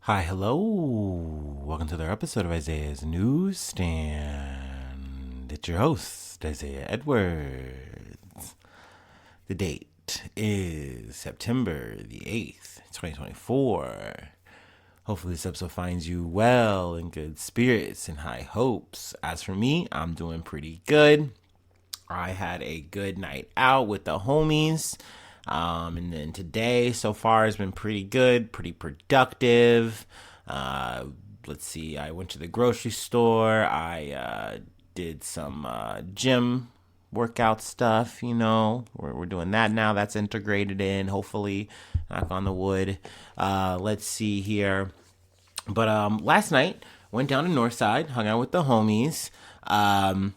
Hi, hello. Welcome to another episode of Isaiah's Newsstand. It's your host, Isaiah Edwards. The date is September the 8th, 2024. Hopefully this episode finds you well, in good spirits and high hopes. As for me, I'm doing pretty good. I had a good night out with the homies. And then today so far has been pretty good, pretty productive. Let's see, I went to the grocery store. I did some gym workout stuff, We're doing that now. That's integrated in, hopefully. Knock on the wood. Let's see here. But last night, went down to Northside, hung out with the homies. One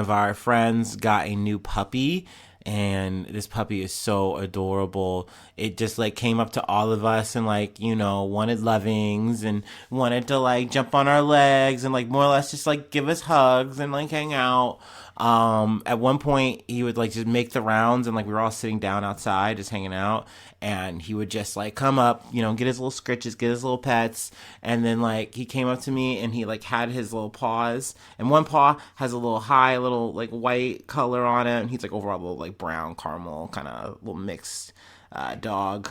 of our friends got a new puppy, and this puppy is so adorable. It just came up to all of us and wanted lovings and wanted to jump on our legs and more or less just give us hugs and hang out. At one point he would just make the rounds, and we were all sitting down outside just hanging out, and he would just come up, get his little scritches, get his little pets, and then he came up to me and he had his little paws, and one paw has a little white color on it, and he's overall a little brown caramel kind of little mixed dog.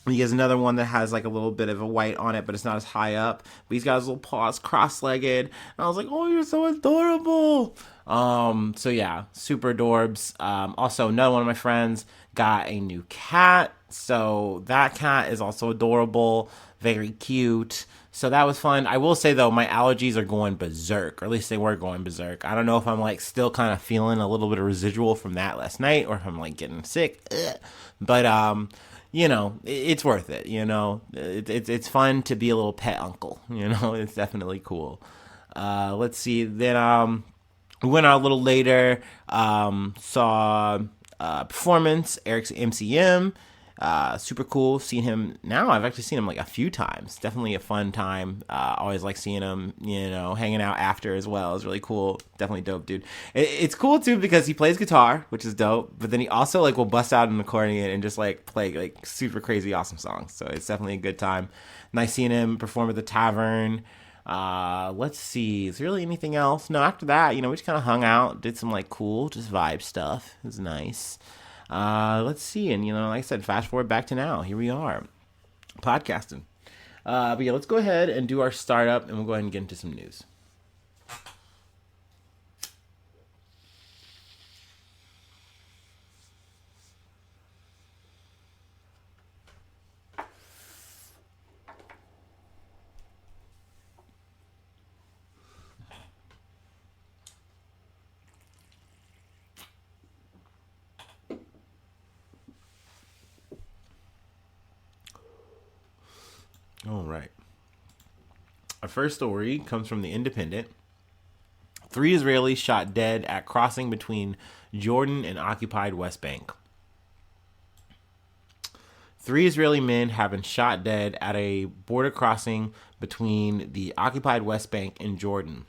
He has another one that has a little bit of a white on it, but it's not as high up. But he's got his little paws cross-legged. And I was like, oh, you're so adorable. So yeah, super adorbs. Also, another one of my friends got a new cat. So that cat is also adorable, very cute. So that was fun. I will say, though, my allergies are going berserk, or at least they were going berserk. I don't know if I'm still kind of feeling a little bit of residual from that last night, or if I'm getting sick. But it's worth it. It's fun to be a little pet uncle. It's definitely cool. Let's see. Then we went out a little later. Saw performance, Eric's MCM. Super cool seeing him now. I've actually seen him a few times. Definitely a fun time. Always like seeing him, hanging out after as well. It's really cool. Definitely dope, dude. It's cool too because he plays guitar, which is dope, but then he also will bust out an accordion and just play super crazy awesome songs. So it's definitely a good time. Nice seeing him perform at the tavern. Let's see, is there really anything else? No, after that, we just kind of hung out, did some cool just vibe stuff. It was nice. Let's see. And, like I said, fast forward back to now. Here we are, podcasting. But yeah, let's go ahead and do our startup, and we'll go ahead and get into some news. All right. Our first story comes from The Independent. 3 Israelis shot dead at crossing between Jordan and occupied West Bank. 3 Israeli men have been shot dead at a border crossing between the occupied West Bank and Jordan,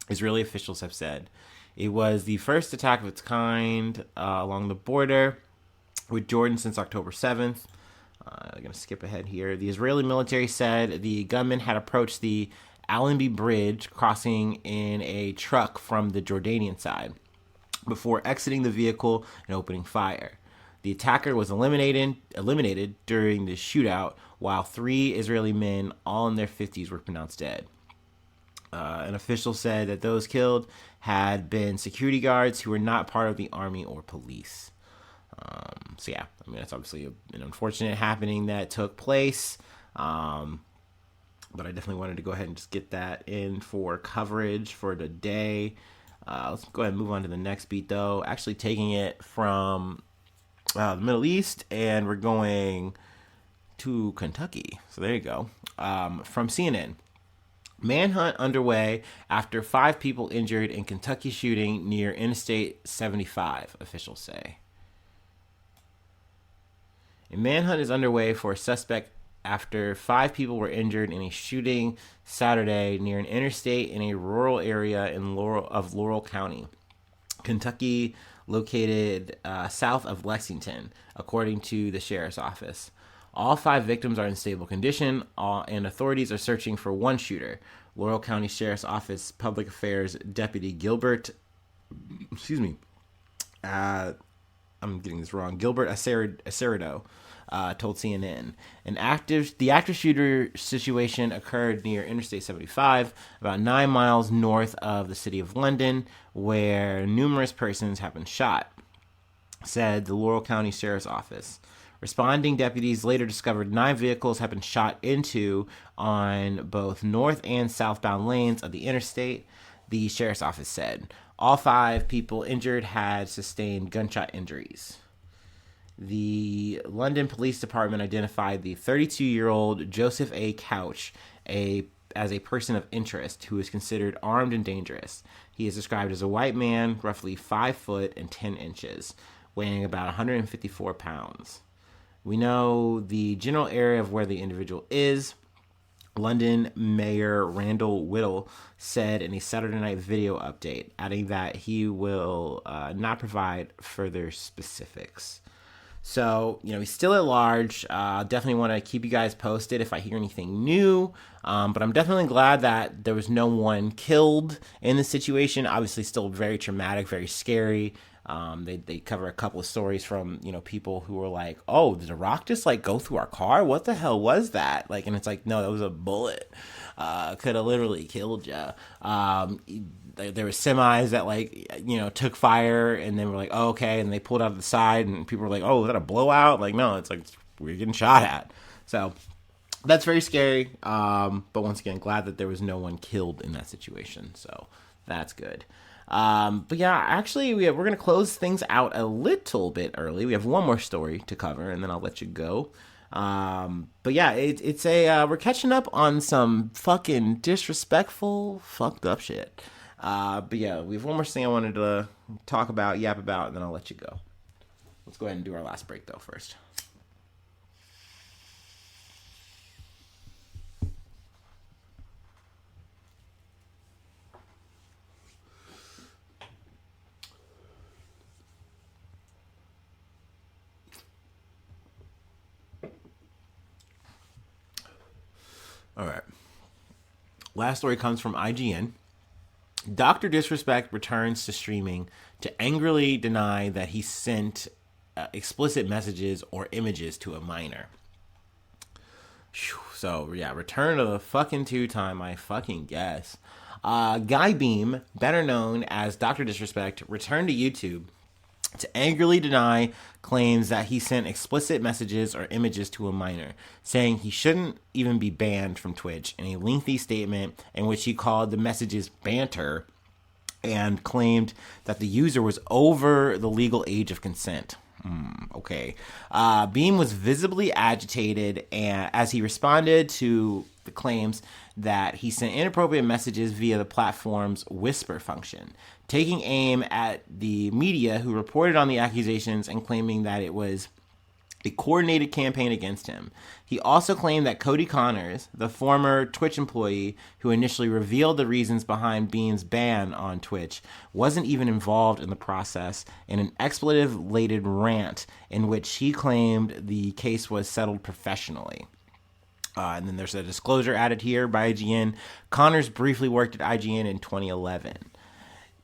Israeli officials have said. It was the first attack of its kind along the border with Jordan since October 7th. I'm going to skip ahead here. The Israeli military said the gunmen had approached the Allenby Bridge, crossing in a truck from the Jordanian side, before exiting the vehicle and opening fire. The attacker was eliminated during the shootout, while 3 Israeli men, all in their 50s, were pronounced dead. An official said that those killed had been security guards who were not part of the army or police. So yeah, that's obviously an unfortunate happening that took place. But I definitely wanted to go ahead and just get that in for coverage for today. Let's go ahead and move on to the next beat, though. Actually taking it from the Middle East, and we're going to Kentucky. So there you go. From CNN. Manhunt underway after 5 people injured in Kentucky shooting near Interstate 75, officials say. A manhunt is underway for a suspect after 5 people were injured in a shooting Saturday near an interstate in a rural area in Laurel County, Kentucky, located south of Lexington, according to the sheriff's office. All 5 victims are in stable condition, and authorities are searching for one shooter. Laurel County Sheriff's Office Public Affairs Deputy Gilbert, I'm getting this wrong, Gilbert Acerado, told CNN. The active shooter situation occurred near Interstate 75, about 9 miles north of the city of London, where numerous persons have been shot, said the Laurel County Sheriff's Office. Responding deputies later discovered 9 vehicles had been shot into on both north and southbound lanes of the interstate, the sheriff's office said. All 5 people injured had sustained gunshot injuries. The London Police Department identified the 32-year-old Joseph A. Couch as a person of interest who is considered armed and dangerous. He is described as a white man, roughly 5 foot and 10 inches, weighing about 154 pounds. We know the general area of where the individual is. London Mayor Randall Whittle said in a Saturday Night Video update, adding that he will not provide further specifics. So, he's still at large. Definitely want to keep you guys posted if I hear anything new. But I'm definitely glad that there was no one killed in the situation. Obviously, still very traumatic, very scary. They cover a couple of stories from, people who were like, oh, did a rock just go through our car? What the hell was that? And it's like, no, that was a bullet. Could have literally killed you. There were semis that took fire and then were like, oh, okay. And they pulled out of the side and people were like, oh, is that a blowout? No, it's like, we're getting shot at. So that's very scary. But once again, glad that there was no one killed in that situation. So that's good. But yeah, actually, we're going to close things out a little bit early. We have one more story to cover, and then I'll let you go. But yeah, we're catching up on some fucking disrespectful, fucked up shit. But yeah, we have one more thing I wanted to yap about, and then I'll let you go. Let's go ahead and do our last break, though, first. All right. Last story comes from IGN. Dr. Disrespect returns to streaming to angrily deny that he sent explicit messages or images to a minor. So, yeah, return to the fucking 2-time, I fucking guess. Guy Beam, better known as Dr. Disrespect, returned to YouTube to angrily deny claims that he sent explicit messages or images to a minor, saying he shouldn't even be banned from Twitch in a lengthy statement in which he called the messages banter and claimed that the user was over the legal age of consent. Okay. Beam was visibly agitated as he responded to the claims that he sent inappropriate messages via the platform's whisper function, taking aim at the media who reported on the accusations and claiming that it was a coordinated campaign against him. He also claimed that Cody Connors, the former Twitch employee who initially revealed the reasons behind Beam's ban on Twitch, wasn't even involved in the process in an expletive-laden rant in which he claimed the case was settled professionally. And then there's a disclosure added here by IGN. Connors briefly worked at IGN in 2011.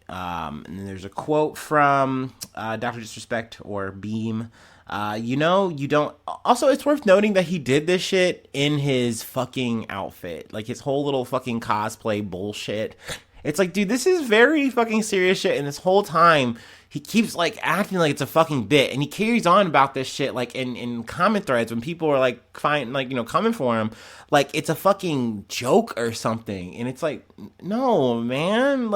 And then there's a quote from Dr. Disrespect or Beam. You don't. Also, it's worth noting that he did this shit in his fucking outfit. His whole little fucking cosplay bullshit. It's like, dude, this is very fucking serious shit. And this whole time, he keeps acting like it's a fucking bit, and he carries on about this shit in comment threads when people are coming for him, it's a fucking joke or something. And it's like, no, man,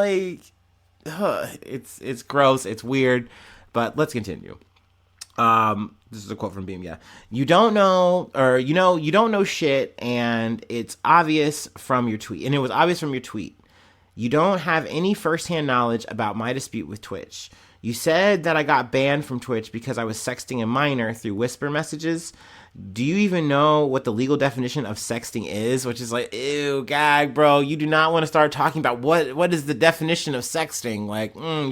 it's gross, it's weird, but let's continue. This is a quote from Beam. Yeah, you don't know shit, and it's obvious from your tweet, and it was obvious from your tweet. You don't have any firsthand knowledge about my dispute with Twitch. You said that I got banned from Twitch because I was sexting a minor through whisper messages. Do you even know what the legal definition of sexting is? Which is ew, gag, bro. You do not want to start talking about what is the definition of sexting.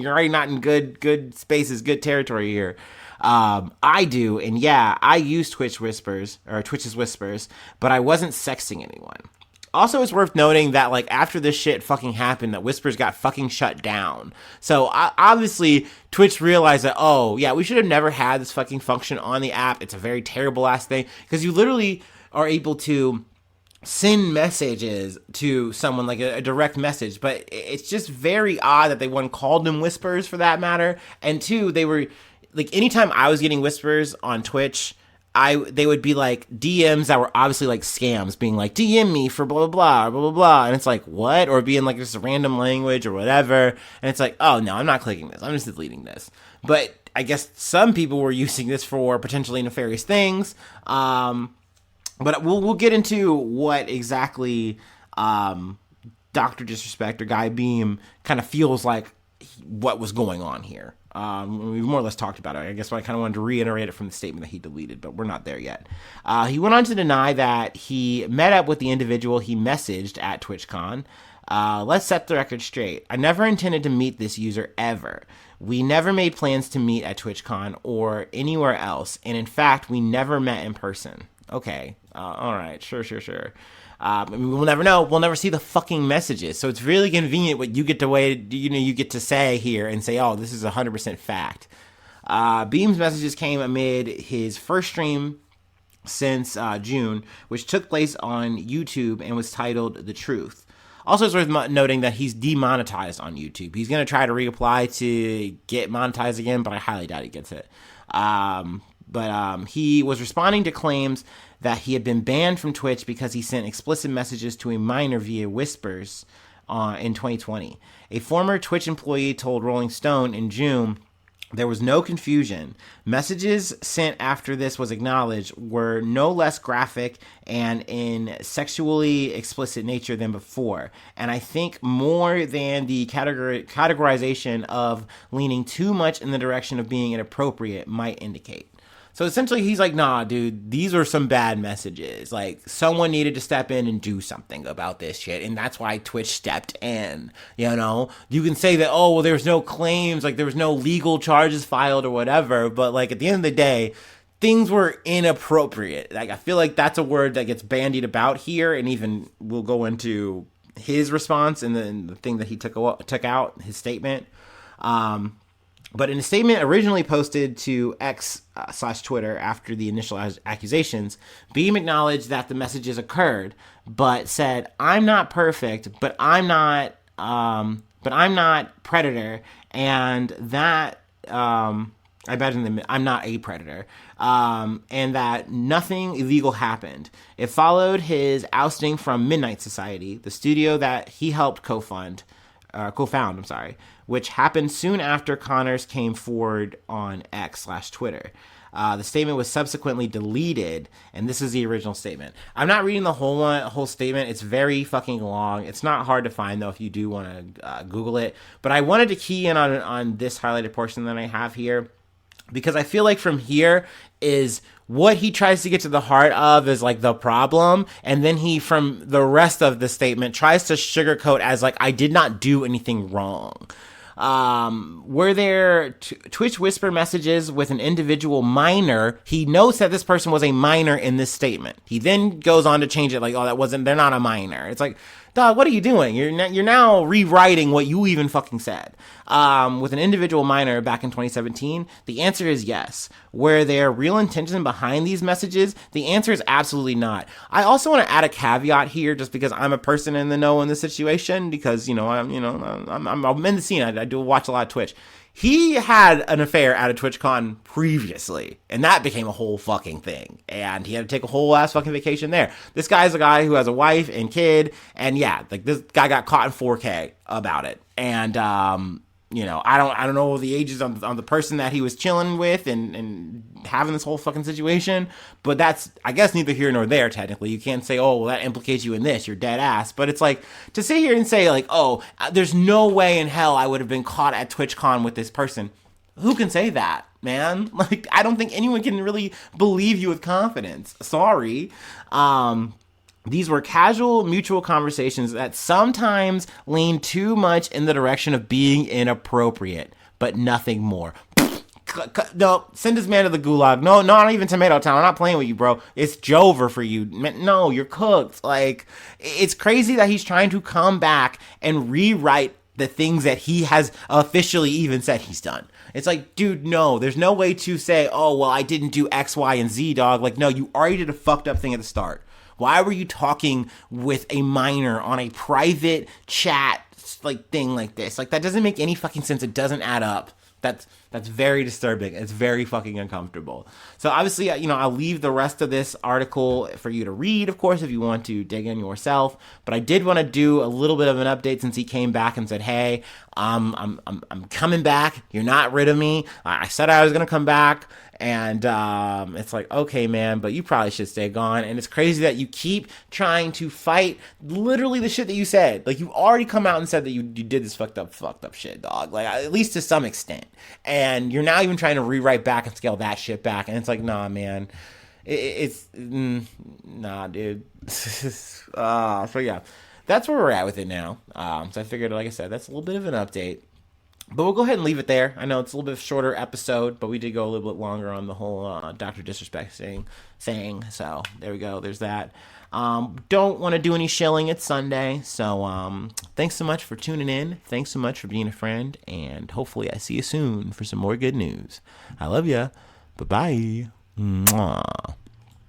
You're already not in good spaces, good territory here. I do, and yeah, I use Twitch's Whispers, but I wasn't sexting anyone. Also, it's worth noting that, like, after this shit fucking happened, that Whispers got fucking shut down. So, obviously, Twitch realized that, oh, yeah, we should have never had this fucking function on the app. It's a very terrible ass thing, because you literally are able to send messages to someone, like a direct message, but it's just very odd that they, one, called them Whispers for that matter, and two, they were, like, anytime I was getting Whispers on Twitch, they would be like DMs that were obviously like scams, being like, DM me for blah, blah, blah, blah, blah. And it's like, what? Or being like just a random language or whatever. And it's like, oh no, I'm not clicking this. I'm just deleting this. But I guess some people were using this for potentially nefarious things. But we'll get into what exactly, Dr. Disrespect or Guy Beam kind of feels like what was going on here. We more or less talked about it. I guess I kind of wanted to reiterate it from the statement that he deleted, but we're not there yet. He went on to deny that he met up with the individual he messaged at TwitchCon. Let's set the record straight. I never intended to meet this user ever. We never made plans to meet at TwitchCon or anywhere else. And in fact, we never met in person. Okay. All right. Sure. We'll never know. We'll never see the fucking messages. So it's really convenient what you get to say here and say, oh, this is 100% fact. Beam's messages came amid his first stream since June, which took place on YouTube and was titled The Truth. Also, it's worth noting that he's demonetized on YouTube. He's going to try to reapply to get monetized again, but I highly doubt he gets it. But he was responding to claims that he had been banned from Twitch because he sent explicit messages to a minor via Whispers in 2020. A former Twitch employee told Rolling Stone in June there was no confusion. Messages sent after this was acknowledged were no less graphic and in sexually explicit nature than before. And I think more than the categorization of leaning too much in the direction of being inappropriate might indicate. So essentially, he's like, nah, dude, these are some bad messages. Like, someone needed to step in and do something about this shit. And that's why Twitch stepped in, you know? You can say that, oh, well, there's no claims, like, there was no legal charges filed or whatever. But, like, at the end of the day, things were inappropriate. Like, I feel like that's a word that gets bandied about here. And even we'll go into his response and then the thing that he took out, his statement. But in a statement originally posted to X/Twitter after the initial accusations, Beam acknowledged that the messages occurred, but said, "I'm not perfect, but I'm not Predator, and that I imagine I'm not a predator, and that nothing illegal happened." It followed his ousting from Midnight Society, the studio that he helped co-found, which happened soon after Connors came forward on X/Twitter. The statement was subsequently deleted, and this is the original statement. I'm not reading the whole statement. It's very fucking long. It's not hard to find, though, if you do want to Google it. But I wanted to key in on this highlighted portion that I have here, because I feel like from here is what he tries to get to the heart of is like the problem, and then he, from the rest of the statement, tries to sugarcoat as like, I did not do anything wrong. Were there Twitch Whisper messages with an individual minor? He notes that this person was a minor in this statement. He then goes on to change it like, oh, they're not a minor. It's like, dog, what are you doing? You're now rewriting what you even fucking said. With an individual minor back in 2017, the answer is yes. Were there real intention behind these messages? The answer is absolutely not. I also want to add a caveat here, just because I'm a person in the know in this situation, because I'm in the scene. I do watch a lot of Twitch. He had an affair at a TwitchCon previously, and that became a whole fucking thing. And he had to take a whole ass fucking vacation there. This guy's a guy who has a wife and kid, and yeah, like this guy got caught in 4K about it. And I don't know the ages on the person that he was chilling with and having this whole fucking situation, but that's, I guess, neither here nor there. Technically, you can't say, oh, well, that implicates you in this, you're dead ass. But it's like, to sit here and say like, oh, there's no way in hell I would have been caught at TwitchCon with this person. Who can say that, man? Like, I don't think anyone can really believe you with confidence. Sorry. These were casual, mutual conversations that sometimes lean too much in the direction of being inappropriate, but nothing more. No, send this man to the gulag. No, not even Tomato Town. I'm not playing with you, bro. It's Jover for you. No, you're cooked. Like, it's crazy that he's trying to come back and rewrite the things that he has officially even said he's done. It's like, dude, no, there's no way to say, oh, well, I didn't do X, Y, and Z, dog. Like, no, you already did a fucked up thing at the start. Why were you talking with a minor on a private chat like thing like this? Like, that doesn't make any fucking sense. It doesn't add up. That's very disturbing. It's very fucking uncomfortable. So obviously, I'll leave the rest of this article for you to read, of course, if you want to dig in yourself. But I did want to do a little bit of an update since he came back and said, "Hey, I'm coming back. You're not rid of me. I said I was gonna come back." And it's like, okay, man, but you probably should stay gone. And it's crazy that you keep trying to fight literally the shit that you said. Like, you already come out and said that you did this fucked up shit, dog. Like, at least to some extent. And you're now even trying to rewrite back and scale that shit back. And it's like, nah, man. Nah, dude. So, yeah. That's where we're at with it now. So I figured, like I said, that's a little bit of an update. But we'll go ahead and leave it there. I know it's a little bit of a shorter episode, but we did go a little bit longer on the whole Dr. Disrespect thing. So there we go. There's that. Don't want to do any shilling. It's Sunday. So thanks so much for tuning in. Thanks so much for being a friend. And hopefully I see you soon for some more good news. I love ya. Bye-bye. Mwah.